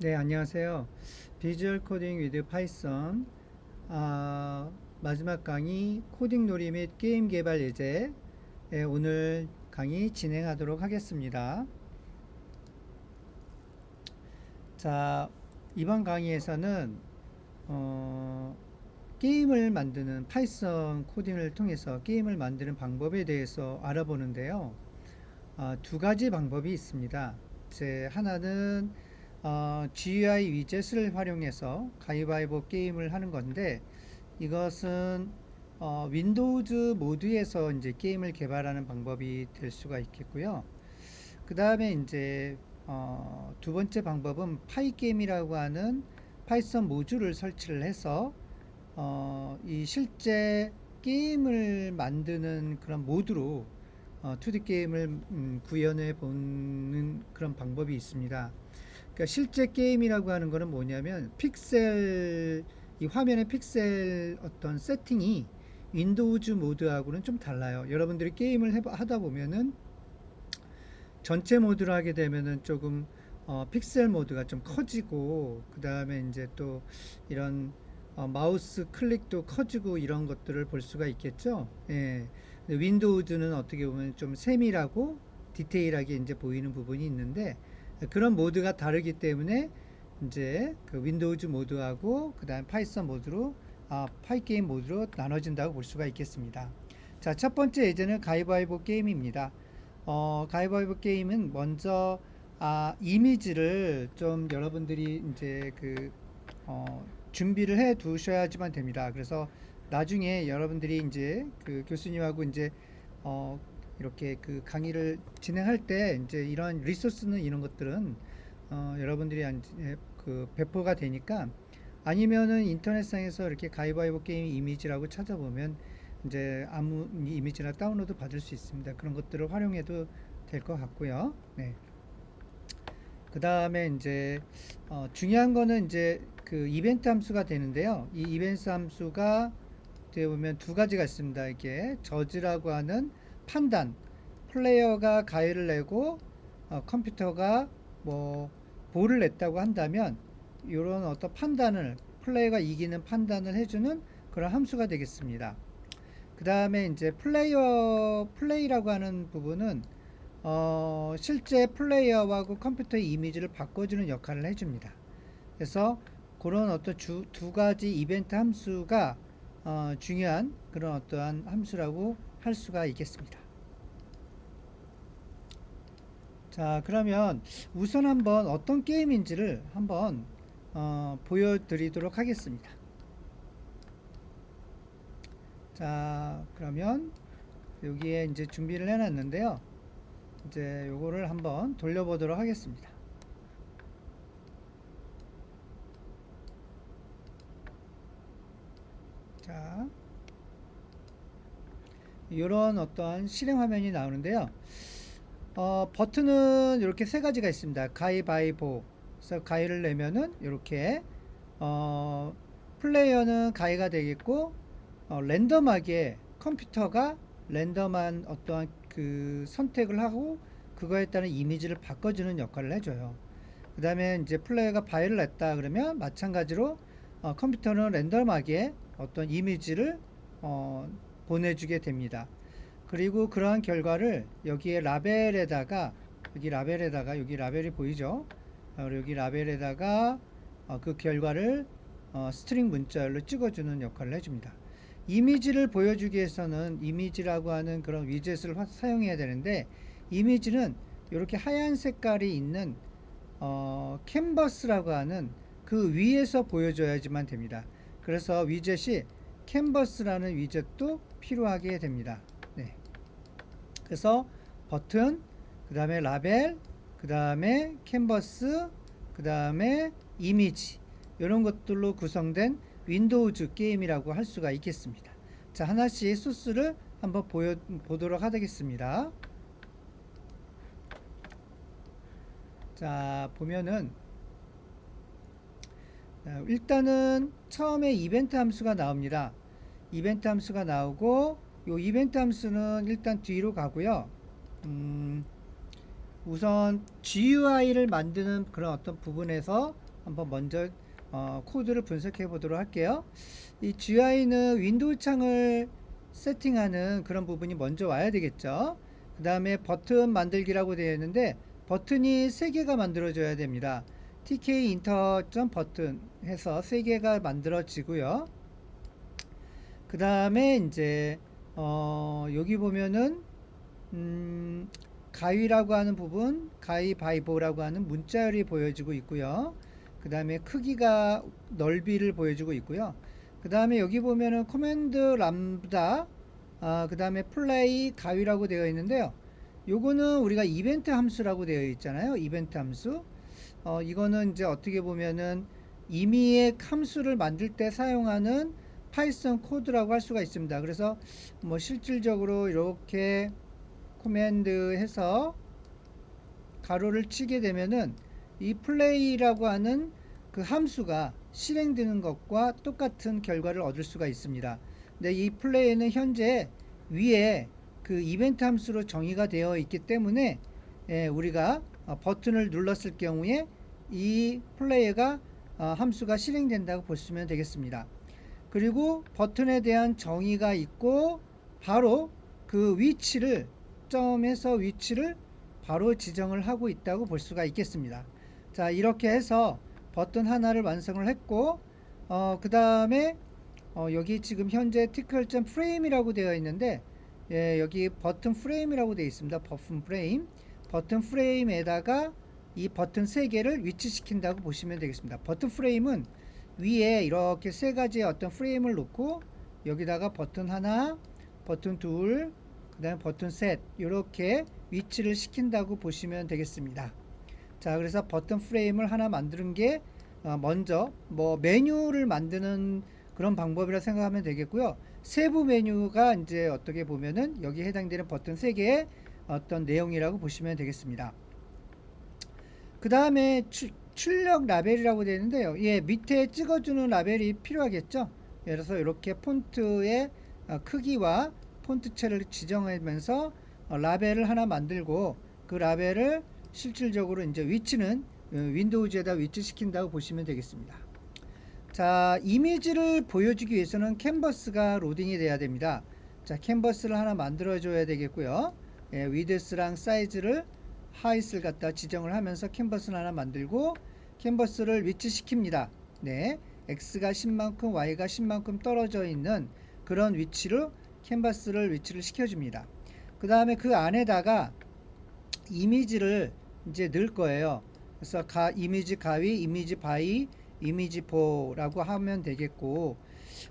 네, 안녕하세요. 비주얼 코딩 위드 파이썬 마지막 강의 코딩 놀이 및 게임 개발 예제 오늘 강의 진행하도록 하겠습니다. 자, 이번 강의에서는 어, 게임을 만드는 파이썬 코딩을 통해서 게임을 만드는 방법에 대해서 알아보는데요. 두 가지 방법이 있습니다. 하나는 GUI 위젯을 활용해서 가위바위보 게임을 하는 건데 이것은 윈도우즈 모드에서 이제 게임을 개발하는 방법이 될 수가 있겠고요. 그 다음에 이제 두 번째 방법은 파이게임이라고 하는 파이썬 모듈을 설치를 해서 이 실제 게임을 만드는 그런 모드로 2D 게임을 구현해 보는 그런 방법이 있습니다. 그러니까 실제 게임이라고 하는 거는 뭐냐면 이 화면의 픽셀 어떤 세팅이 윈도우즈 모드하고는 좀 달라요. 여러분들이 게임을 하다 보면은 전체 모드로 하게 되면은 조금 픽셀 모드가 좀 커지고 그 다음에 이제 또 이런 마우스 클릭도 커지고 이런 것들을 볼 수가 있겠죠. 예. 윈도우즈는 어떻게 보면 좀 세밀하고 디테일하게 이제 보이는 부분이 있는데 그런 모드가 다르기 때문에 이제 그 윈도우즈 모드하고 그다음 파이썬 모드로 파이게임 모드로 나눠진다고 볼 수가 있겠습니다. 자, 첫 번째 예제는 가위바위보 게임입니다. 가위바위보 게임은 먼저 이미지를 좀 여러분들이 이제 준비를 해 두셔야지만 됩니다. 그래서 나중에 여러분들이 이제 그 교수님하고 이제 어, 이렇게 그 강의를 진행할 때 이제 이런 리소스는 이런 것들은 여러분들이 그 배포가 되니까 아니면은 인터넷상에서 이렇게 가위바위보 게임 이미지라고 찾아보면 이제 아무 이미지나 다운로드 받을 수 있습니다. 그런 것들을 활용해도 될 것 같고요. 네. 그 다음에 이제 중요한 거는 이제 그 이벤트 함수가 되는데요. 이 이벤트 함수가 어떻게 보면 두 가지가 있습니다. 이게 저지라고 하는 판단, 플레이어가 가위를 내고 컴퓨터가 뭐 볼을 냈다고 한다면 이런 어떤 판단을 플레이어가 이기는 판단을 해주는 그런 함수가 되겠습니다. 그 다음에 이제 플레이라고 하는 부분은 실제 플레이어하고 컴퓨터의 이미지를 바꿔주는 역할을 해줍니다. 그래서 그런 어떤 두 가지 이벤트 함수가 중요한 그런 어떠한 함수라고 할 수가 있겠습니다. 자, 그러면 우선 한번 어떤 게임인지를 한번 보여드리도록 하겠습니다. 자, 그러면 여기에 이제 준비를 해놨는데요. 이제 요거를 한번 돌려보도록 하겠습니다. 자, 이런 어떠한 실행 화면이 나오는데요. 버튼은 이렇게 세 가지가 있습니다. 가위바위보. 그래서 가위를 내면은 이렇게 어, 플레이어는 가위가 되겠고 랜덤하게 컴퓨터가 랜덤한 어떠한 그 선택을 하고 그거에 따른 이미지를 바꿔주는 역할을 해줘요. 그 다음에 이제 플레이어가 바위를 냈다 그러면 마찬가지로 컴퓨터는 랜덤하게 어떤 이미지를 어, 보내주게 됩니다. 그리고 그러한 결과를 여기에 라벨에다가 여기 라벨이 보이죠? 여기 라벨에다가 그 결과를 스트링 문자열로 찍어주는 역할을 해줍니다. 이미지를 보여주기 위해서는 이미지라고 하는 그런 위젯을 사용해야 되는데 이미지는 이렇게 하얀 색깔이 있는 캔버스라고 하는 그 위에서 보여줘야지만 됩니다. 그래서 위젯이 캔버스라는 위젯도 필요하게 됩니다. 네. 그래서 버튼, 그 다음에 라벨, 그 다음에 캔버스, 그 다음에 이미지 이런 것들로 구성된 윈도우즈 게임이라고 할 수가 있겠습니다. 자, 하나씩 소스를 한번 보도록 하겠습니다. 자, 보면은 일단은 처음에 이벤트 함수가 나옵니다. 이벤트 함수가 나오고 이 이벤트 함수는 일단 뒤로 가고요. 우선 GUI를 만드는 그런 어떤 부분에서 한번 먼저 코드를 분석해 보도록 할게요. 이 GUI는 윈도우 창을 세팅하는 그런 부분이 먼저 와야 되겠죠. 그 다음에 버튼 만들기라고 되어 있는데 버튼이 3개가 만들어져야 됩니다. TK 인터 점 버튼 해서 3개가 만들어지고요. 그 다음에 이제 여기 보면은 가위라고 하는 부분, 가위바위보라고 하는 문자열이 보여지고 있고요. 그 다음에 크기가 넓이를 보여주고 있고요. 그 다음에 여기 보면은 커맨드 람다, 그 다음에 플레이 가위라고 되어 있는데요. 요거는 우리가 이벤트 함수라고 되어 있잖아요. 이벤트 함수. 이거는 이제 어떻게 보면은 임의의 함수를 만들 때 사용하는 파이썬 코드라고 할 수가 있습니다. 그래서 뭐 실질적으로 이렇게 코맨드 해서 가로를 치게 되면은 이 플레이라고 하는 그 함수가 실행되는 것과 똑같은 결과를 얻을 수가 있습니다. 근데 이 플레이는 현재 위에 그 이벤트 함수로 정의가 되어 있기 때문에 우리가 버튼을 눌렀을 경우에 이 플레이가 함수가 실행된다고 보시면 되겠습니다. 그리고 버튼에 대한 정의가 있고 바로 그 위치를 점에서 위치를 바로 지정을 하고 있다고 볼 수가 있겠습니다. 자, 이렇게 해서 버튼 하나를 완성을 했고 그 다음에 여기 지금 현재 티클점 프레임이라고 되어 있는데 여기 버튼 프레임이라고 되어 있습니다. 버튼 프레임에다가 이 버튼 3개를 위치시킨다고 보시면 되겠습니다. 버튼 프레임은 위에 이렇게 3가지의 어떤 프레임을 놓고 여기다가 버튼 하나, 버튼 둘, 그 다음에 버튼 셋 이렇게 위치를 시킨다고 보시면 되겠습니다. 자, 그래서 버튼 프레임을 하나 만드는 게 먼저 뭐 메뉴를 만드는 그런 방법이라 생각하면 되겠고요. 세부 메뉴가 이제 어떻게 보면은 여기에 해당되는 버튼 3개의 어떤 내용이라고 보시면 되겠습니다. 그 다음에 출력 라벨이라고 되어 있는데요. 밑에 찍어주는 라벨이 필요하겠죠. 예를 들어서 이렇게 폰트의 크기와 폰트체를 지정하면서 라벨을 하나 만들고 그 라벨을 실질적으로 이제 위치는 윈도우즈에다 위치시킨다고 보시면 되겠습니다. 자, 이미지를 보여주기 위해서는 캔버스가 로딩이 돼야 됩니다. 자, 캔버스를 하나 만들어 줘야 되겠고요. 위드스랑 사이즈를 하이스를 갖다 지정을 하면서 캔버스를 하나 만들고 캔버스를 위치시킵니다. 네, X가 10만큼 Y가 10만큼 떨어져 있는 그런 위치로 캔버스를 위치를 시켜줍니다. 그 다음에 그 안에다가 이미지를 이제 넣을 거예요. 그래서 이미지 가위, 이미지 바위, 이미지 보라고 하면 되겠고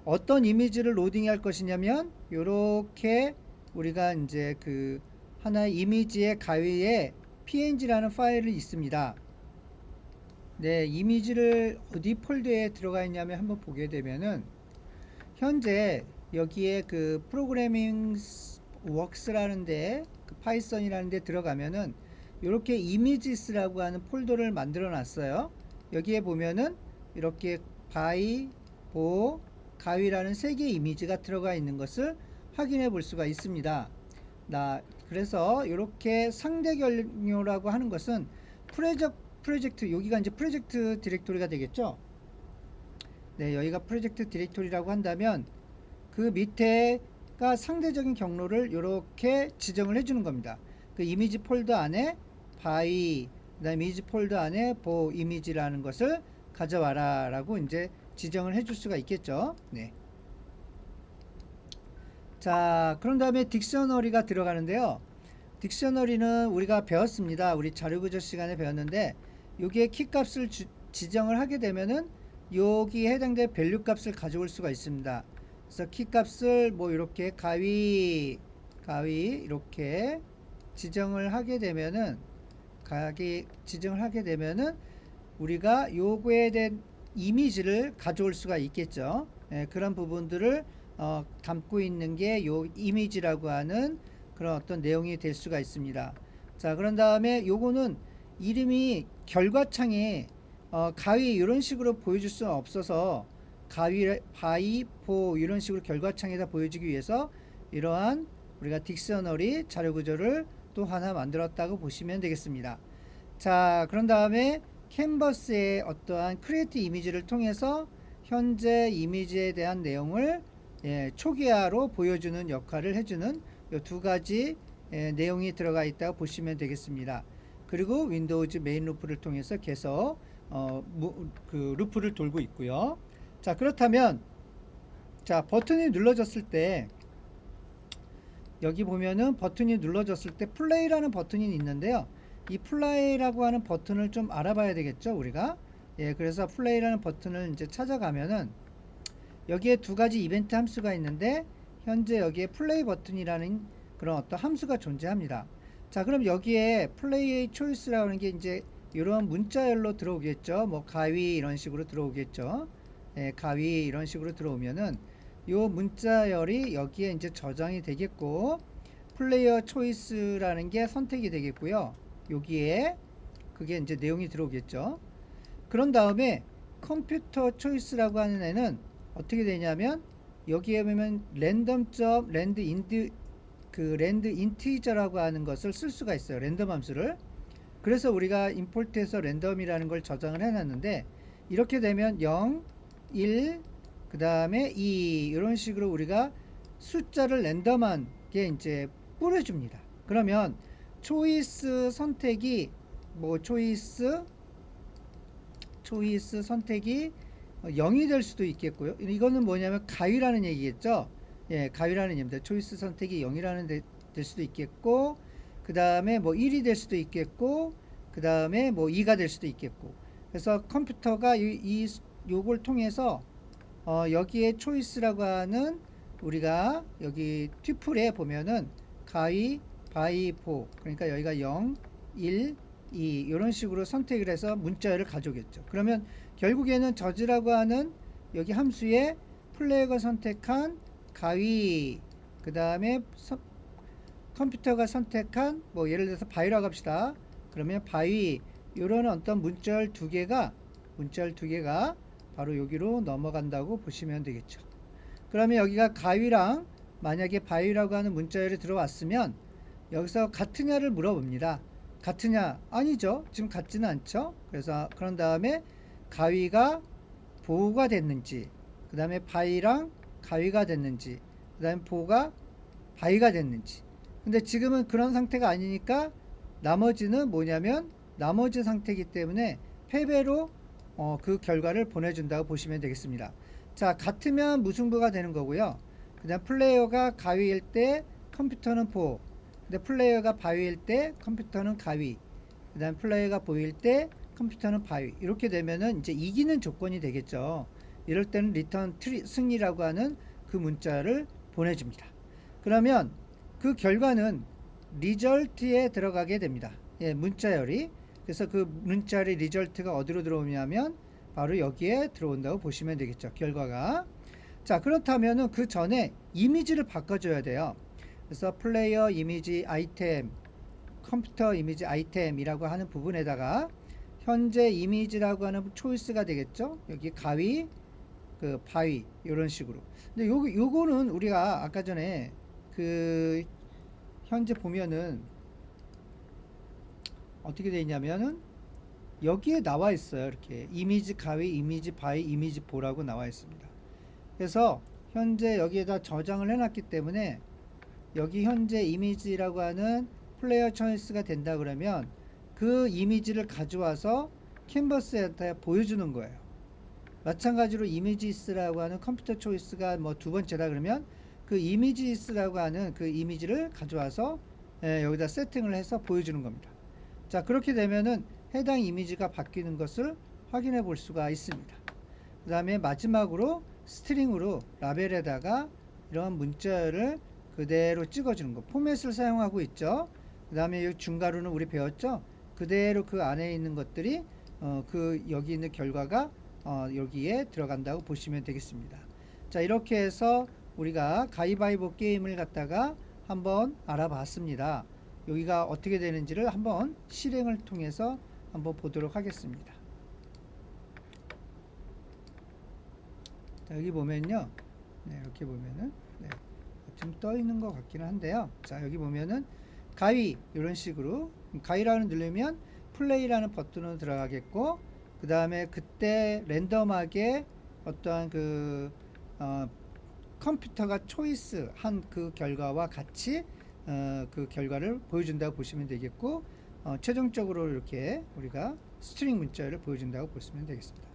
어떤 이미지를 로딩할 것이냐면 요렇게 우리가 이제 그 하나의 이미지의 가위에 png라는 파일이 있습니다. 네, 이미지를 어디 폴더에 들어가 있냐면 한번 보게 되면은 현재 여기에 그 프로그래밍 웍스라는데 그 파이썬이라는 데 들어가면은 이렇게 이미지스라고 하는 폴더를 만들어 놨어요. 여기에 보면은 이렇게 바이, 보, 가위라는 3개의 이미지가 들어가 있는 것을 확인해 볼 수가 있습니다. 그래서 이렇게 상대 결료라고 하는 것은 프로젝트 여기가 이제 프로젝트 디렉토리가 되겠죠. 네, 여기가 프로젝트 디렉토리라고 한다면 그 밑에가 상대적인 경로를 이렇게 지정을 해주는 겁니다. 그 이미지 폴더 안에 바이, 그다음에 이미지 폴더 안에 보 이미지라는 것을 가져와라 라고 이제 지정을 해줄 수가 있겠죠. 네. 자, 그런 다음에 딕셔너리가 들어가는데요. 딕셔너리는 우리가 배웠습니다. 우리 자료구조 시간에 배웠는데 여기에 키값을 지정을 하게 되면은 여기에 해당된 밸류 값을 가져올 수가 있습니다. 그래서 키값을 뭐 이렇게 가위 이렇게 지정을 하게 되면은 우리가 요거에 대한 이미지를 가져올 수가 있겠죠. 그런 부분들을 담고 있는 게 요 이미지라고 하는 그런 어떤 내용이 될 수가 있습니다. 자, 그런 다음에 요거는 이름이 결과창에 가위 이런 식으로 보여줄 수는 없어서 가위, 바이, 보 이런 식으로 결과창에다 보여주기 위해서 이러한 우리가 딕셔너리 자료 구조를 또 하나 만들었다고 보시면 되겠습니다. 자, 그런 다음에 캔버스의 어떠한 크리에이트 이미지를 통해서 현재 이미지에 대한 내용을 초기화로 보여주는 역할을 해주는 이 두 가지 내용이 들어가 있다고 보시면 되겠습니다. 그리고 윈도우즈 메인 루프를 통해서 계속 그 루프를 돌고 있고요. 자, 그렇다면 자, 버튼이 눌러졌을 때 여기 보면은 버튼이 눌러졌을 때 플레이라는 버튼이 있는데요. 이 플레이라고 하는 버튼을 좀 알아봐야 되겠죠, 우리가. 그래서 플레이라는 버튼을 이제 찾아가면은 여기에 두 가지 이벤트 함수가 있는데 현재 여기에 플레이 버튼이라는 그런 어떤 함수가 존재합니다. 자, 그럼 여기에 플레이의 초이스라는 게 이제 이런 문자열로 들어오겠죠. 뭐 가위 이런 식으로 들어오겠죠. 가위 이런 식으로 들어오면은 요 문자열이 여기에 이제 저장이 되겠고 플레이어 초이스라는 게 선택이 되겠고요. 여기에 그게 이제 내용이 들어오겠죠. 그런 다음에 컴퓨터 초이스라고 하는 애는 어떻게 되냐면 여기에 보면 랜드 인티저라고 하는 것을 쓸 수가 있어요. 랜덤 함수를. 그래서 우리가 임포트해서 랜덤이라는 걸 저장을 해놨는데 이렇게 되면 0, 1, 그 다음에 2 이런 식으로 우리가 숫자를 랜덤하게 이제 뿌려줍니다. 그러면 초이스 선택이 뭐 초이스 선택이 0이 될 수도 있겠고요. 이거는 뭐냐면 가위라는 얘기겠죠. 가위라는 얘기입니다. 초이스 선택이 0이라는 될 수도 있겠고, 그 다음에 뭐 1이 될 수도 있겠고, 그 다음에 뭐 2가 될 수도 있겠고. 그래서 컴퓨터가 요걸 통해서 여기에 초이스라고 하는 우리가 여기 튜플에 보면은 가위, 바이, 보, 그러니까 여기가 0, 1, 2 이런 식으로 선택을 해서 문자열을 가져오겠죠. 그러면 결국에는 저지라고 하는 여기 함수에 플레이어가 선택한 가위, 그 다음에 컴퓨터가 선택한 뭐 예를 들어서 바위라고 합시다. 그러면 바위 이런 어떤 문자열 두 개가 바로 여기로 넘어간다고 보시면 되겠죠. 그러면 여기가 가위랑 만약에 바위라고 하는 문자열이 들어왔으면 여기서 같으냐를 물어봅니다. 같으냐? 아니죠. 지금 같지는 않죠. 그래서 그런 다음에 가위가 보가 됐는지, 그 다음에 바위랑 가위가 됐는지, 그 다음에 보가 바위가 됐는지. 근데 지금은 그런 상태가 아니니까 나머지는 뭐냐면 나머지 상태이기 때문에 패배로 그 결과를 보내준다고 보시면 되겠습니다. 자, 같으면 무승부가 되는 거고요. 그 다음 플레이어가 가위일 때 컴퓨터는 보, 근데 플레이어가 바위일 때 컴퓨터는 가위, 그 다음 플레이어가 보일 때 컴퓨터는 바위. 이렇게 되면은 이제 이기는 조건이 되겠죠. 이럴 때는 리턴 승리라고 하는 그 문자를 보내줍니다. 그러면 그 결과는 리절트에 들어가게 됩니다. 문자열이. 그래서 그 문자열의 리절트가 어디로 들어오냐면 바로 여기에 들어온다고 보시면 되겠죠. 결과가. 자, 그렇다면은 그 전에 이미지를 바꿔줘야 돼요. 그래서 플레이어 이미지 아이템, 컴퓨터 이미지 아이템이라고 하는 부분에다가 현재 이미지라고 하는 초이스가 되겠죠. 여기 가위, 그 바위 이런 식으로. 근데 요거는 우리가 아까 전에 그 현재 보면은 어떻게 되어 있냐면은 여기에 나와 있어요. 이렇게 이미지 가위, 이미지 바위, 이미지 보라고 나와 있습니다. 그래서 현재 여기에다 저장을 해놨기 때문에 여기 현재 이미지라고 하는 플레이어 초이스가 된다 그러면 그 이미지를 가져와서 캔버스에 보여주는 거예요. 마찬가지로 이미지스라고 하는 컴퓨터 초이스가 뭐 두 번째다 그러면 그 이미지스라고 하는 그 이미지를 가져와서 여기다 세팅을 해서 보여주는 겁니다. 자, 그렇게 되면은 해당 이미지가 바뀌는 것을 확인해 볼 수가 있습니다. 그 다음에 마지막으로 스트링으로 라벨에다가 이런 문자를 그대로 찍어주는 거. 포맷을 사용하고 있죠. 그 다음에 중괄호는 우리 배웠죠. 그대로 그 안에 있는 것들이 그 여기 있는 결과가 여기에 들어간다고 보시면 되겠습니다. 자, 이렇게 해서 우리가 가위바위보 게임을 갖다가 한번 알아봤습니다. 여기가 어떻게 되는지를 한번 실행을 통해서 한번 보도록 하겠습니다. 자, 여기 보면요. 이렇게 보면은 좀 떠 있는 것 같기는 한데요. 자, 여기 보면은 가위 이런 식으로 가위라는 누르면 플레이라는 버튼으로 들어가겠고, 그 다음에 그때 랜덤하게 어떠한 어, 컴퓨터가 초이스 한 그 결과와 같이 그 결과를 보여준다고 보시면 되겠고, 최종적으로 이렇게 우리가 스트링 문자를 보여준다고 보시면 되겠습니다.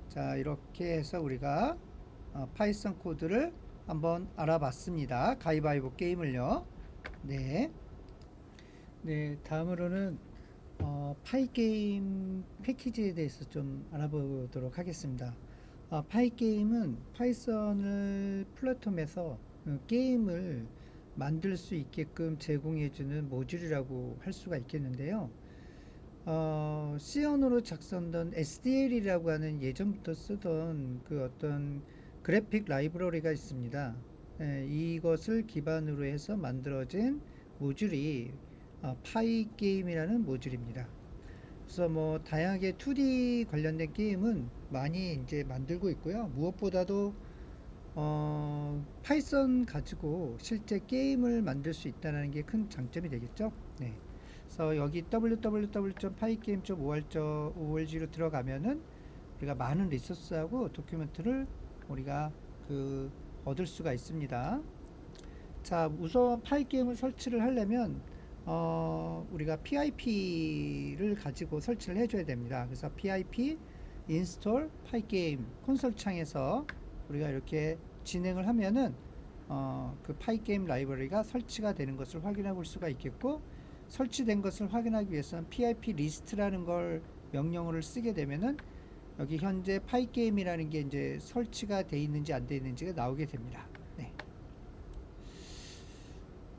자, 이렇게 해서 우리가 파이썬 코드를 한번 알아봤습니다. 가위바위보 게임을요. 네. 네, 다음으로는 파이게임 패키지에 대해서 좀 알아보도록 하겠습니다. 파이게임은 파이썬을 플랫폼에서 게임을 만들 수 있게끔 제공해주는 모듈이라고 할 수가 있겠는데요. C 언어로 작성된 SDL이라고 하는 예전부터 쓰던 그 어떤 그래픽 라이브러리가 있습니다. 이것을 기반으로 해서 만들어진 모듈이 파이게임이라는 모듈입니다. 그래서 뭐 다양하게 2D 관련된 게임은 많이 이제 만들고 있고요. 무엇보다도 파이썬 가지고 실제 게임을 만들 수 있다는 게 큰 장점이 되겠죠. 네. 그래서 여기 www.pygame.org로 들어가면은 우리가 많은 리소스하고 도큐멘트를 우리가 얻을 수가 있습니다. 자, 우선 파이게임을 설치를 하려면 우리가 PIP를 가지고 설치를 해줘야 됩니다. 그래서 PIP install pygame 콘솔 창에서 우리가 이렇게 진행을 하면은 그 파이게임 라이브러리가 설치가 되는 것을 확인해 볼 수가 있겠고, 설치된 것을 확인하기 위해서는 pip list라는 걸 명령어를 쓰게 되면은 여기 현재 파이게임이라는 게 이제 설치가 돼 있는지 안 돼 있는지가 나오게 됩니다. 네.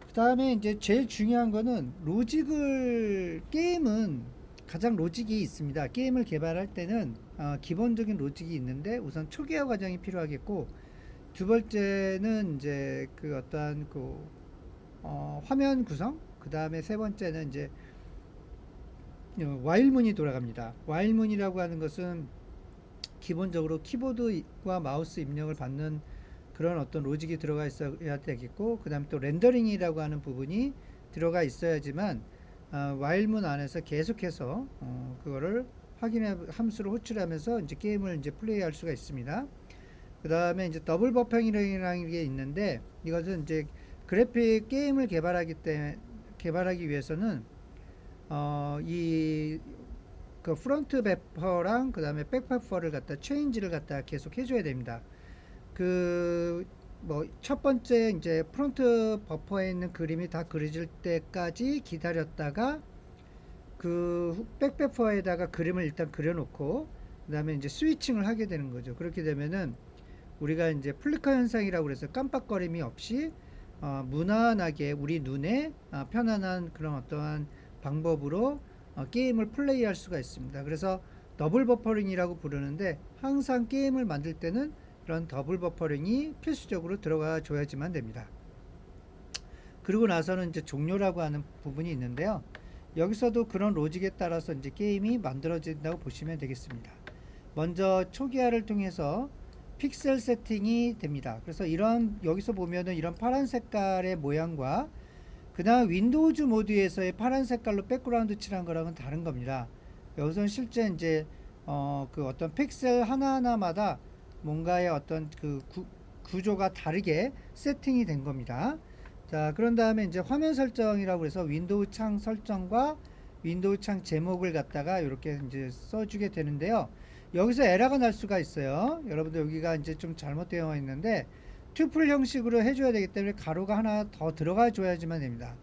그 다음에 이제 제일 중요한 거는 게임은 가장 로직이 있습니다. 게임을 개발할 때는 기본적인 로직이 있는데 우선 초기화 과정이 필요하겠고, 두 번째는 이제 그 어떠한 화면 구성, 그 다음에 세 번째는 이제 와일문이 돌아갑니다. 와일문이라고 하는 것은 기본적으로 키보드와 마우스 입력을 받는 그런 어떤 로직이 들어가 있어야 되겠고, 그 다음에 또 렌더링이라고 하는 부분이 들어가 있어야지만 와일문 안에서 계속해서 그거를 함수를 호출하면서 이제 게임을 이제 플레이할 수가 있습니다. 그 다음에 이제 더블 버퍼링이라는 게 있는데, 이것은 이제 그래픽 게임을 개발하기 위해서는 그 프론트 버퍼랑 그 다음에 백 버퍼를 갖다 체인지를 갖다 계속 해줘야 됩니다. 첫 번째 이제 프론트 버퍼에 있는 그림이 다 그려질 때까지 기다렸다가 그 백 버퍼에다가 그림을 일단 그려놓고 그 다음에 이제 스위칭을 하게 되는 거죠. 그렇게 되면은 우리가 이제 플리커 현상이라고 그래서 깜빡거림이 없이 무난하게 우리 눈에 편안한 그런 어떠한 방법으로 게임을 플레이할 수가 있습니다. 그래서 더블 버퍼링이라고 부르는데, 항상 게임을 만들 때는 이런 더블 버퍼링이 필수적으로 들어가 줘야지만 됩니다. 그리고 나서는 이제 종료라고 하는 부분이 있는데요. 여기서도 그런 로직에 따라서 이제 게임이 만들어진다고 보시면 되겠습니다. 먼저 초기화를 통해서 픽셀 세팅이 됩니다. 그래서 여기서 보면은 이런 파란 색깔의 모양과 그 다음 윈도우즈 모드에서의 파란 색깔로 백그라운드 칠한 거랑은 다른 겁니다. 여기서는 실제 이제 그 어떤 픽셀 하나하나마다 뭔가의 어떤 구조가 다르게 세팅이 된 겁니다. 자, 그런 다음에 이제 화면 설정이라고 해서 윈도우 창 설정과 윈도우 창 제목을 갖다가 이렇게 이제 써주게 되는데요. 여기서 에러가 날 수가 있어요. 여러분들 여기가 이제 좀 잘못되어 있는데 튜플 형식으로 해줘야 되기 때문에 가로가 하나 더 들어가 줘야지만 됩니다.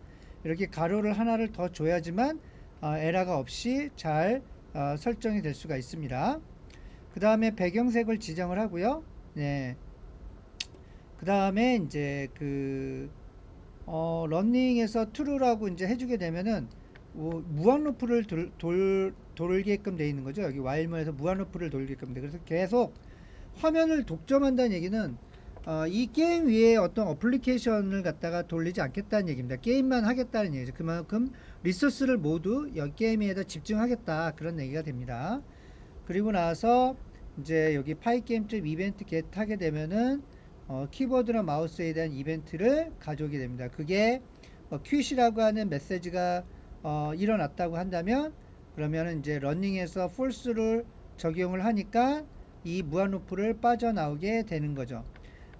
이렇게 가로를 하나를 더 줘야지만 에러가 없이 잘 설정이 될 수가 있습니다. 그 다음에 배경색을 지정을 하고요. 네. 그 다음에 이제 러닝에서 true라고 이제 해주게 되면은 무한 루프를 돌게끔 되어 있는 거죠. 여기 와일문에서 무한 루프를 돌게끔 돼. 그래서 계속 화면을 독점한다는 얘기는 이 게임 위에 어떤 어플리케이션을 갖다가 돌리지 않겠다는 얘기입니다. 게임만 하겠다는 얘기죠. 그만큼 리소스를 모두 이 게임에다 집중하겠다, 그런 얘기가 됩니다. 그리고 나서 이제 여기 파이게임.이벤트 get 하게 되면은 키보드나 마우스에 대한 이벤트를 가져오게 됩니다. 그게 quit이라고 하는 메시지가 일어났다고 한다면 그러면은 이제 러닝에서 false를 적용을 하니까 이 무한 루프를 빠져나오게 되는 거죠.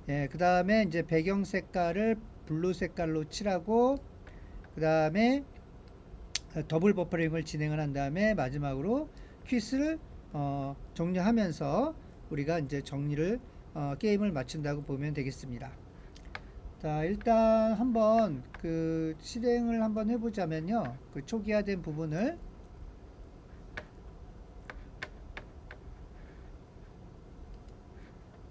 예, 그 다음에 이제 배경 색깔을 블루 색깔로 칠하고, 그 다음에 더블 버퍼링을 진행을 한 다음에 마지막으로 퀴즈를 종료하면서 우리가 이제 정리를 게임을 마친다고 보면 되겠습니다. 자, 일단 한번 그 실행을 한번 해보자면요. 그 초기화된 부분을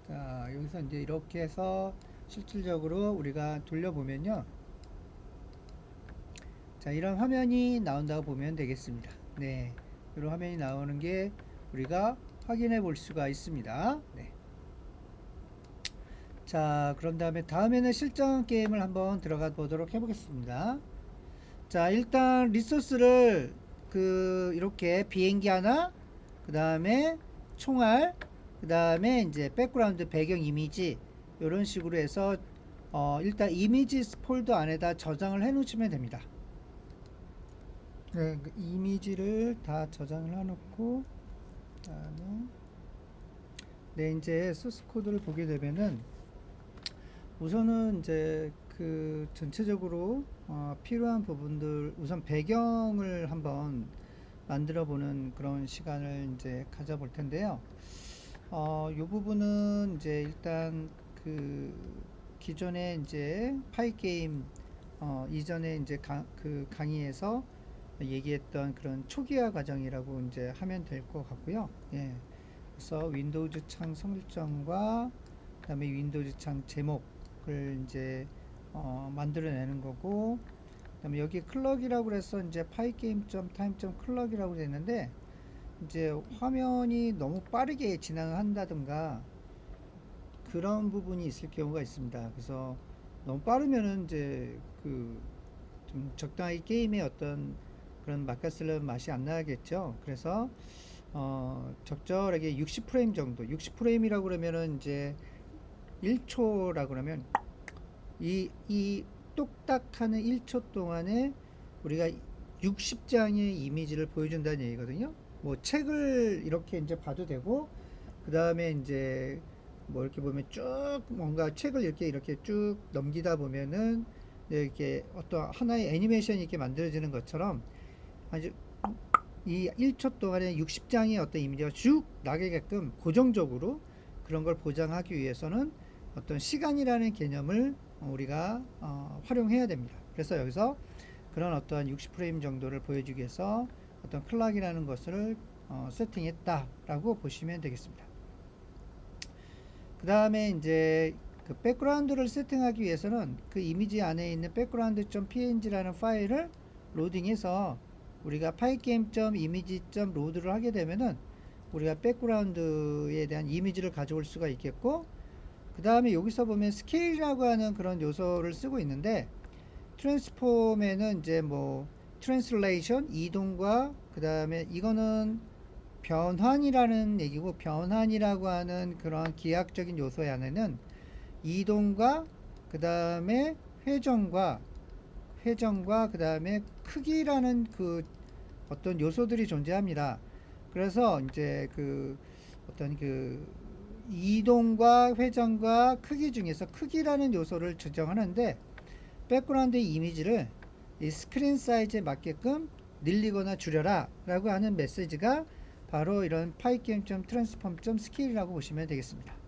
자, 여기서 이제 이렇게 해서 실질적으로 우리가 돌려보면요. 자, 이런 화면이 나온다고 보면 되겠습니다. 네, 이런 화면이 나오는 게 우리가 확인해 볼 수가 있습니다. 네. 자, 그런 다음에 다음에는 실전 게임을 한번 들어가 보도록 해보겠습니다. 자, 일단 리소스를 이렇게 비행기 하나, 그 다음에 총알, 그 다음에 이제 백그라운드 배경 이미지 이런 식으로 해서 일단 이미지 폴더 안에다 저장을 해 놓으시면 됩니다. 네, 그 이미지를 다 저장을 해 놓고, 그다음에 네, 이제 소스 코드를 보게 되면은 우선은 이제 그 전체적으로 필요한 부분들, 우선 배경을 한번 만들어 보는 그런 시간을 이제 가져볼 텐데요. 이 부분은 이제 일단 그 기존에 이제 파이 게임 이전에 이제 그 강의에서 얘기했던 그런 초기화 과정이라고 이제 하면 될 것 같고요. 예. 그래서 윈도우즈 창 설정과 그다음에 윈도우즈 창 제목을 이제 만들어내는 거고, 그다음에 여기 클럭이라고 해서 이제 파이게임.time.클럭이라고 되어 있는데, 이제 화면이 너무 빠르게 진행을 한다든가 그런 부분이 있을 경우가 있습니다. 그래서 너무 빠르면은 이제 그 좀 적당히 게임의 어떤 그런 맛깔스러운 맛이 안 나겠죠. 그래서 적절하게 60프레임 정도, 60프레임이라고 그러면은 이제 1초라고 그러면 이 똑딱하는 1초 동안에 우리가 60장의 이미지를 보여준다는 얘기거든요. 뭐 책을 이렇게 이제 봐도 되고, 그 다음에 이제 뭐 이렇게 보면 쭉 뭔가 책을 이렇게 쭉 넘기다 보면은 이렇게 어떤 하나의 애니메이션이 이렇게 만들어지는 것처럼 아주 이 1초 동안에 60장의 어떤 이미지가 쭉 나게끔 고정적으로 그런 걸 보장하기 위해서는 어떤 시간이라는 개념을 우리가 활용해야 됩니다. 그래서 여기서 그런 어떤 60프레임 정도를 보여주기 위해서 어떤 클락이라는 것을 세팅했다라고 보시면 되겠습니다. 그 다음에 이제 그 백그라운드를 세팅하기 위해서는 그 이미지 안에 있는 background.png라는 파일을 로딩해서 우리가 파이게임.이미지.로드를 하게 되면은 우리가 백그라운드에 대한 이미지를 가져올 수가 있겠고, 그 다음에 여기서 보면 스케일이라고 하는 그런 요소를 쓰고 있는데, 트랜스폼에는 이제 뭐 트랜슬레이션 이동과 그 다음에 이거는 변환이라는 얘기고, 변환이라고 하는 그런 기하학적인 요소의 안에는 이동과 그 다음에 회전과 그 다음에 크기라는 그 어떤 요소들이 존재합니다. 그래서 이제 그 어떤 그 이동과 회전과 크기 중에서 크기라는 요소를 지정하는데, 백그라운드 이미지를 이 스크린 사이즈에 맞게끔 늘리거나 줄여라 라고 하는 메시지가 바로 이런 pygame.transform.scale이라고 보시면 되겠습니다.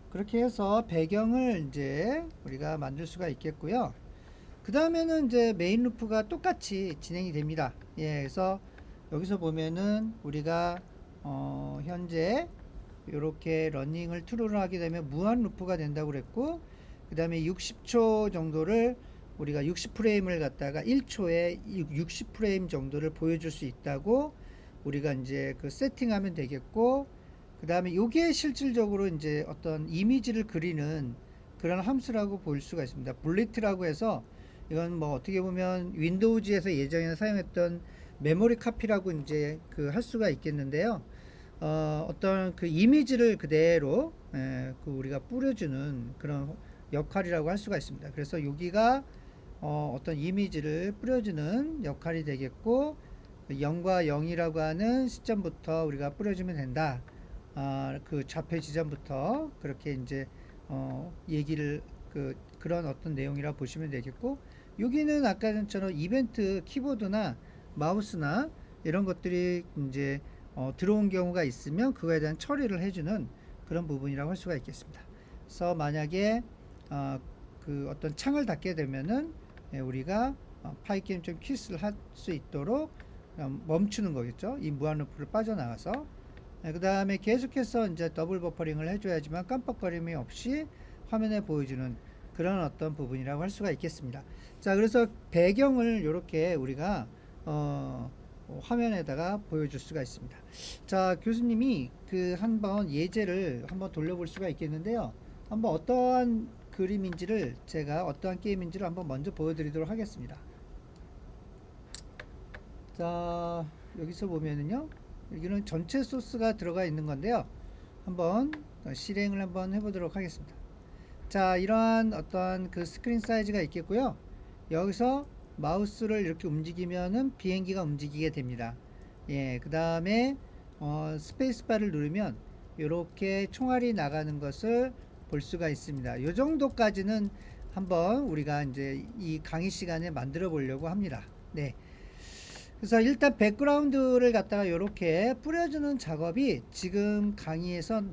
그렇게 해서 배경을 이제 우리가 만들 수가 있겠고요. 그 다음에는 이제 메인 루프가 똑같이 진행이 됩니다. 예, 그래서 여기서 보면은 우리가 현재 이렇게 러닝을 트루를 하게 되면 무한 루프가 된다고 그랬고, 그 다음에 60초 정도를 우리가 60프레임을 갖다가 1초에 60프레임 정도를 보여줄 수 있다고 우리가 이제 그 세팅하면 되겠고, 그 다음에 요게 실질적으로 이제 어떤 이미지를 그리는 그런 함수라고 볼 수가 있습니다. 블리트라고 해서 이건 뭐 어떻게 보면 윈도우즈에서 예전에 사용했던 메모리 카피라고 이제 그 할 수가 있겠는데요. 어떤 그 이미지를 그대로 그 우리가 뿌려주는 그런 역할이라고 할 수가 있습니다. 그래서 여기가 어떤 이미지를 뿌려주는 역할이 되겠고, 0과 0이라고 하는 시점부터 우리가 뿌려주면 된다. 그 좌표 지점부터 그렇게 이제 얘기를 그런 어떤 내용이라 보시면 되겠고, 여기는 아까 전처럼 이벤트 키보드나 마우스나 이런 것들이 이제 들어온 경우가 있으면 그거에 대한 처리를 해주는 그런 부분이라고 할 수가 있겠습니다. 그래서 만약에 그 어떤 창을 닫게 되면은 우리가 파이게임 좀 퀴스를 할 수 있도록 멈추는 거겠죠. 이 무한 루프를 빠져나가서. 그 다음에 계속해서 이제 더블 버퍼링을 해줘야지만 깜빡거림이 없이 화면에 보여주는 그런 어떤 부분이라고 할 수가 있겠습니다. 자, 그래서 배경을 이렇게 우리가 화면에다가 보여줄 수가 있습니다. 자, 교수님이 그 한번 예제를 한번 돌려볼 수가 있겠는데요. 한번 어떠한 그림인지를 제가 어떠한 게임인지를 한번 먼저 보여드리도록 하겠습니다. 자, 여기서 보면은요, 여기는 전체 소스가 들어가 있는 건데요. 한번 실행을 한번 해보도록 하겠습니다. 자, 이러한 어떠한 그 스크린 사이즈가 있겠고요. 여기서 마우스를 이렇게 움직이면은 비행기가 움직이게 됩니다. 예, 그 다음에 스페이스바를 누르면 이렇게 총알이 나가는 것을 볼 수가 있습니다. 이 정도까지는 한번 우리가 이제 이 강의 시간에 만들어 보려고 합니다. 네. 그래서 일단 백그라운드를 갖다가 이렇게 뿌려주는 작업이 지금 강의에서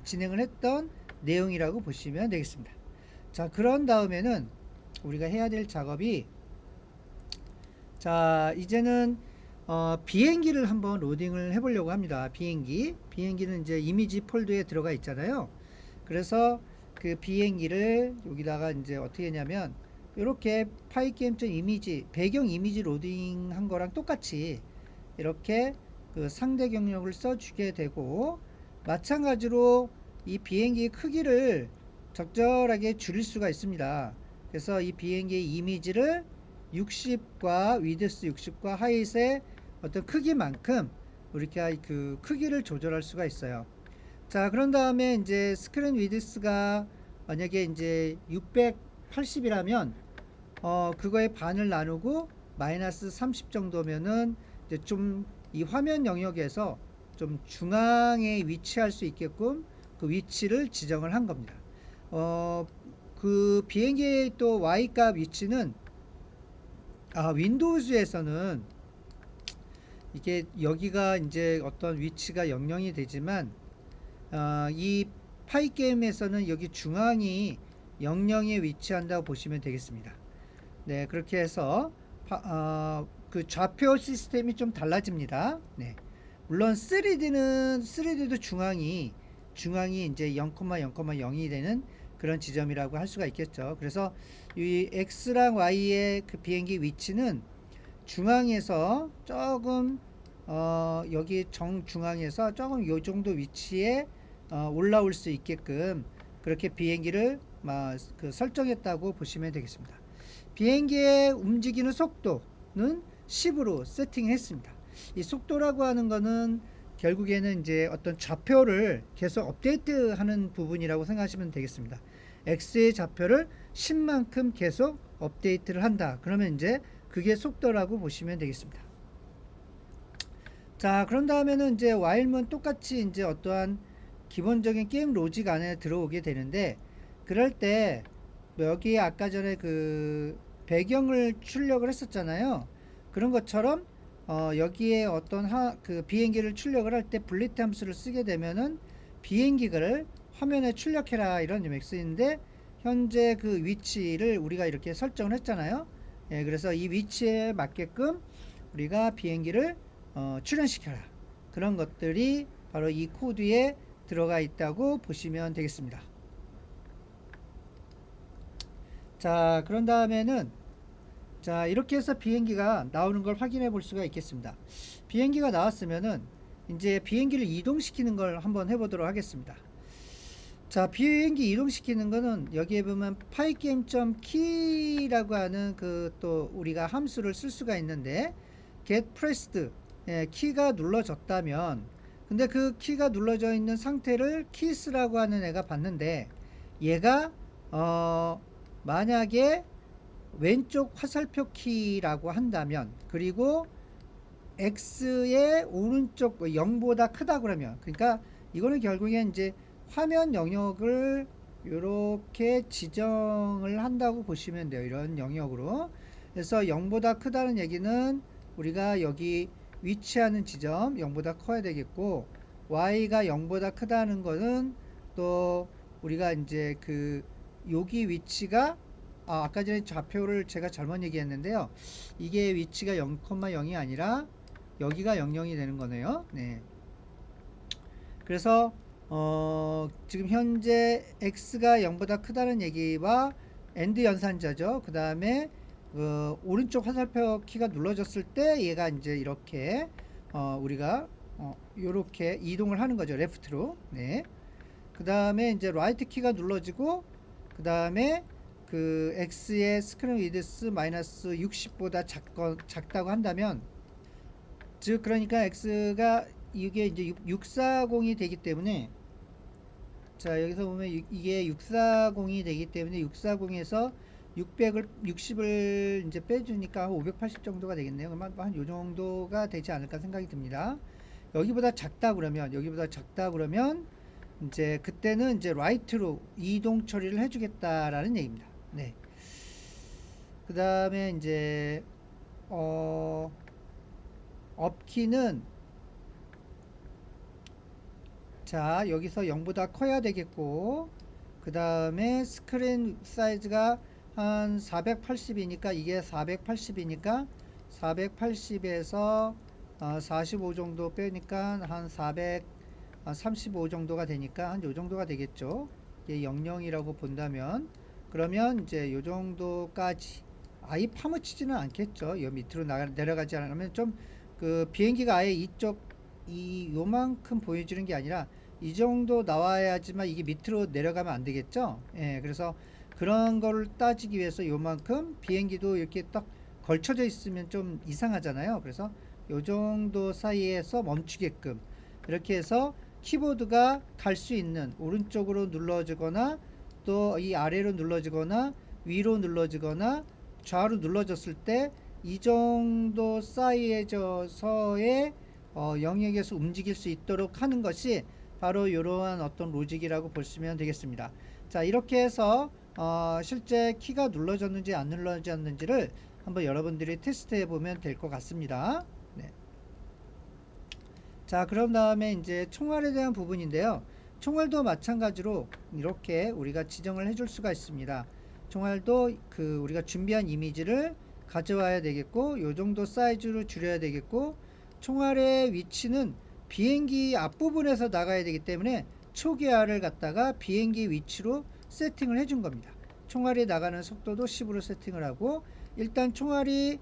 진행을 했던 내용이라고 보시면 되겠습니다. 자, 그런 다음에는 우리가 해야 될 작업이, 자, 이제는 비행기를 한번 로딩을 해 보려고 합니다. 비행기는 이제 이미지 폴더에 들어가 있잖아요. 그래서 그 비행기를 여기다가 이제 어떻게 했냐면 이렇게 파이게임 이미지 배경 이미지 로딩 한 거랑 똑같이 이렇게 그 상대 경력을 써주게 되고, 마찬가지로 이 비행기의 크기를 적절하게 줄일 수가 있습니다. 그래서 이 비행기의 이미지를 60과 위드스 60과 하이트의 어떤 크기만큼 우리가 그 크기를 조절할 수가 있어요. 자, 그런 다음에 이제 스크린 위드스가 만약에 이제 680이라면 그거의 반을 나누고 마이너스 30 정도면은 이제 좀 이 화면 영역에서 좀 중앙에 위치할 수 있게끔 그 위치를 지정을 한 겁니다. 그 비행기의 또 Y값 위치는 윈도우즈에서는 이게 여기가 이제 어떤 위치가 영영이 되지만 이 파이 게임에서는 여기 중앙이 영영에 위치한다고 보시면 되겠습니다. 네, 그렇게 해서 그 좌표 시스템이 좀 달라집니다. 네, 물론 3D도 중앙이 이제 0,0,0이 되는 그런 지점이라고 할 수가 있겠죠. 그래서 이 X랑 Y의 그 비행기 위치는 중앙에서 조금 여기 정중앙에서 조금 요 정도 위치에 올라올 수 있게끔 그렇게 비행기를 그 설정했다고 보시면 되겠습니다. 비행기의 움직이는 속도는 10으로 세팅했습니다. 이 속도라고 하는 거는 결국에는 이제 어떤 좌표를 계속 업데이트하는 부분이라고 생각하시면 되겠습니다. X의 좌표를 10만큼 계속 업데이트를 한다. 그러면 이제 그게 속도라고 보시면 되겠습니다. 자, 그런 다음에는 이제 while은 똑같이 이제 어떠한 기본적인 게임 로직 안에 들어오게 되는데, 그럴 때 여기 아까 전에 그 배경을 출력을 했었잖아요. 그런 것처럼 여기에 어떤 그 비행기를 출력을 할 때 블리트 함수를 쓰게 되면은 비행기를 화면에 출력해라 이런 맥스인데, 현재 그 위치를 우리가 이렇게 설정을 했잖아요. 예, 그래서 이 위치에 맞게끔 우리가 비행기를 출현시켜라, 그런 것들이 바로 이 코드에 들어가 있다고 보시면 되겠습니다. 자, 그런 다음에는 자, 이렇게 해서 비행기가 나오는 걸 확인해 볼 수가 있겠습니다. 비행기가 나왔으면은 이제 비행기를 이동시키는 걸 한번 해보도록 하겠습니다. 자, 비행기 이동시키는 거는 여기에 보면 pygame.key라고 하는 그 또 우리가 함수를 쓸 수가 있는데, get pressed, 키가 눌러졌다면, 근데 그 키가 눌러져 있는 상태를 kiss라고 하는 애가 봤는데, 얘가 만약에 왼쪽 화살표 키라고 한다면, 그리고 x의 오른쪽 0보다 크다 그러면, 그러니까 이거는 결국엔 이제 화면 영역을 이렇게 지정을 한다고 보시면 돼요. 이런 영역으로. 그래서 0보다 크다는 얘기는 우리가 여기 위치하는 지점 0보다 커야 되겠고, y가 0보다 크다는 것은 또 우리가 이제 그 여기 위치가 아까 전에 좌표를 제가 잘못 얘기했는데요. 이게 위치가 0,0이 아니라 여기가 00이 되는 거네요. 네. 그래서 지금 현재 x가 0보다 크다는 얘기와 AND 연산자죠. 그 다음에 오른쪽 화살표 키가 눌러졌을 때 얘가 이제 이렇게 우리가 이렇게 이동을 하는 거죠. 레프트로. 네. 그 다음에 이제 라이트 키가 눌러지고, 그 다음에 그 x의 스크린 위드스 마이너스 60보다 작다고 한다면, 즉 그러니까 x가 이게 이제 640이 되기 때문에, 자 여기서 보면 이게 640이 되기 때문에 640에서 60을 이제 빼주니까 580 정도가 되겠네요. 그러면 한 요 정도가 되지 않을까 생각이 듭니다. 여기보다 작다 그러면 이제 그때는 이제 라이트로 이동 처리를 해주겠다라는 얘기입니다. 네. 그 다음에 이제 업키는 자 여기서 0보다 커야 되겠고, 그 다음에 스크린 사이즈가 한 480이니까 이게 480이니까 480에서 45 정도 빼니까 한 435 정도가 되니까 한 요 정도가 되겠죠. 이게 00이라고 본다면, 그러면 이제 요 정도까지 아예 파묻히지는 않겠죠. 요 밑으로 내려가지 않으면 좀 그 비행기가 아예 요만큼 보여주는 게 아니라 이 정도 나와야지만 이게 밑으로 내려가면 안 되겠죠. 예, 그래서 그런 거를 따지기 위해서 요만큼, 비행기도 이렇게 딱 걸쳐져 있으면 좀 이상하잖아요. 그래서 요 정도 사이에서 멈추게끔 이렇게 해서 키보드가 갈 수 있는, 오른쪽으로 눌러주거나 또 이 아래로 눌러주거나 위로 눌러주거나 좌우로 눌러줬을 때 이 정도 사이에서의 영역에서 움직일 수 있도록 하는 것이 바로 이러한 어떤 로직이라고 보시면 되겠습니다. 자 이렇게 해서 실제 키가 눌러졌는지 안 눌러졌는지를 한번 여러분들이 테스트해 보면 될 것 같습니다. 네. 자 그런 다음에 이제 총알에 대한 부분인데요. 총알도 마찬가지로 이렇게 우리가 지정을 해줄 수가 있습니다. 총알도 그 우리가 준비한 이미지를 가져와야 되겠고, 요 정도 사이즈로 줄여야 되겠고, 총알의 위치는 비행기 앞부분에서 나가야 되기 때문에 초기화를 갖다가 비행기 위치로 세팅을 해준 겁니다. 총알이 나가는 속도도 10으로 세팅을 하고, 일단 총알이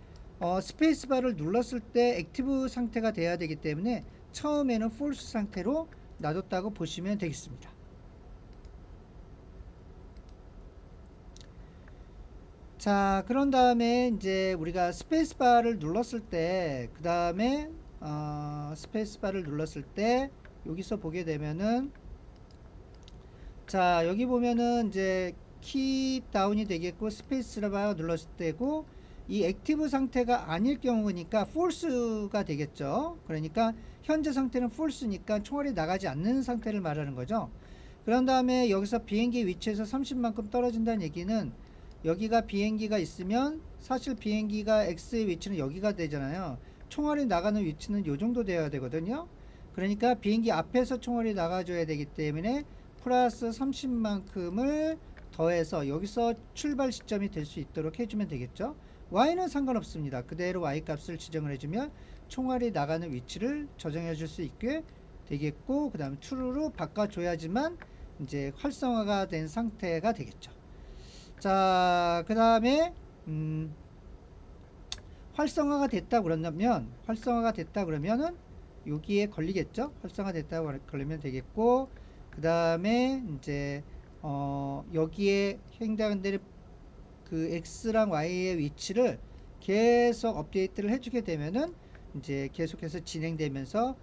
스페이스바를 눌렀을 때 액티브 상태가 돼야 되기 때문에 처음에는 폴스 상태로 놔뒀다고 보시면 되겠습니다. 자 그런 다음에 이제 우리가 스페이스바를 눌렀을 때, 그 다음에 스페이스바를 눌렀을 때 여기서 보게 되면은, 자 여기 보면은 이제 키 다운이 되겠고 스페이스바 눌렀을 때고, 이 액티브 상태가 아닐 경우니까 false가 되겠죠. 그러니까 현재 상태는 false니까 총알이 나가지 않는 상태를 말하는 거죠. 그런 다음에 여기서 비행기 위치에서 30만큼 떨어진다는 얘기는, 여기가 비행기가 있으면 사실 비행기가 X의 위치는 여기가 되잖아요. 총알이 나가는 위치는 요 정도 되어야 되거든요. 그러니까 비행기 앞에서 총알이 나가줘야 되기 때문에 플러스 30만큼을 더해서 여기서 출발 시점이 될 수 있도록 해주면 되겠죠. Y는 상관없습니다. 그대로 Y 값을 지정을 해주면 총알이 나가는 위치를 조정해 줄 수 있게 되겠고, 그 다음에 true로 바꿔줘야지만 이제 활성화가 된 상태가 되겠죠. 자, 그 다음에 활성화가 됐다 그러면은 여기에 걸리겠죠. 활성화됐다 걸리면 되겠고, 그 다음에 이제 여기에 해당되는 그 X랑 Y의 위치를 계속 업데이트를 해주게 되면은 이제 계속해서 진행되면서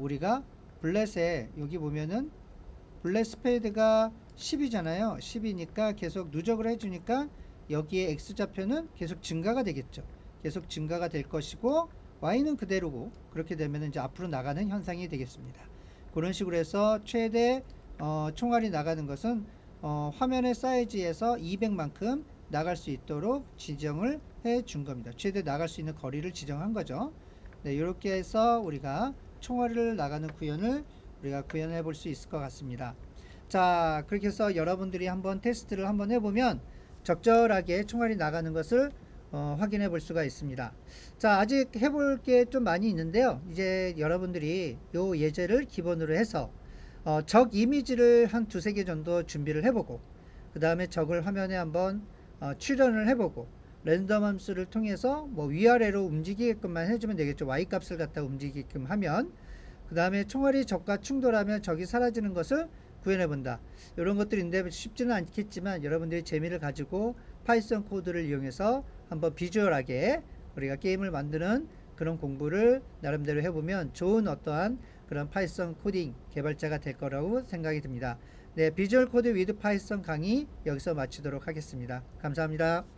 우리가 블렛에 여기 보면은 블렛 스페이드가 10이잖아요. 10이니까 계속 누적을 해주니까 여기에 x좌표는 계속 증가가 되겠죠. 계속 증가가 될 것이고 y는 그대로고, 그렇게 되면 이제 앞으로 나가는 현상이 되겠습니다. 그런 식으로 해서 최대 총알이 나가는 것은 화면의 사이즈에서 200만큼 나갈 수 있도록 지정을 해 준 겁니다. 최대 나갈 수 있는 거리를 지정한 거죠. 네, 이렇게 해서 우리가 총알을 나가는 구현을 우리가 구현해 볼 수 있을 것 같습니다. 자, 그렇게 해서 여러분들이 한번 테스트를 한번 해보면 적절하게 총알이 나가는 것을 확인해 볼 수가 있습니다. 자, 아직 해볼 게 좀 많이 있는데요. 이제 여러분들이 요 예제를 기본으로 해서 적 이미지를 한 두세 개 정도 준비를 해보고, 그 다음에 적을 화면에 한번 출연을 해보고, 랜덤 함수를 통해서 뭐 위아래로 움직이게끔만 해주면 되겠죠. y 값을 갖다 움직이게끔 하면, 그 다음에 총알이 적과 충돌하면 적이 사라지는 것을 구현해 본다. 이런 것들인데 쉽지는 않겠지만 여러분들이 재미를 가지고 파이썬 코드를 이용해서 한번 비주얼하게 우리가 게임을 만드는 그런 공부를 나름대로 해보면 좋은 어떠한 그런 파이썬 코딩 개발자가 될 거라고 생각이 듭니다. 네, 비주얼 코드 위드 파이썬 강의 여기서 마치도록 하겠습니다. 감사합니다.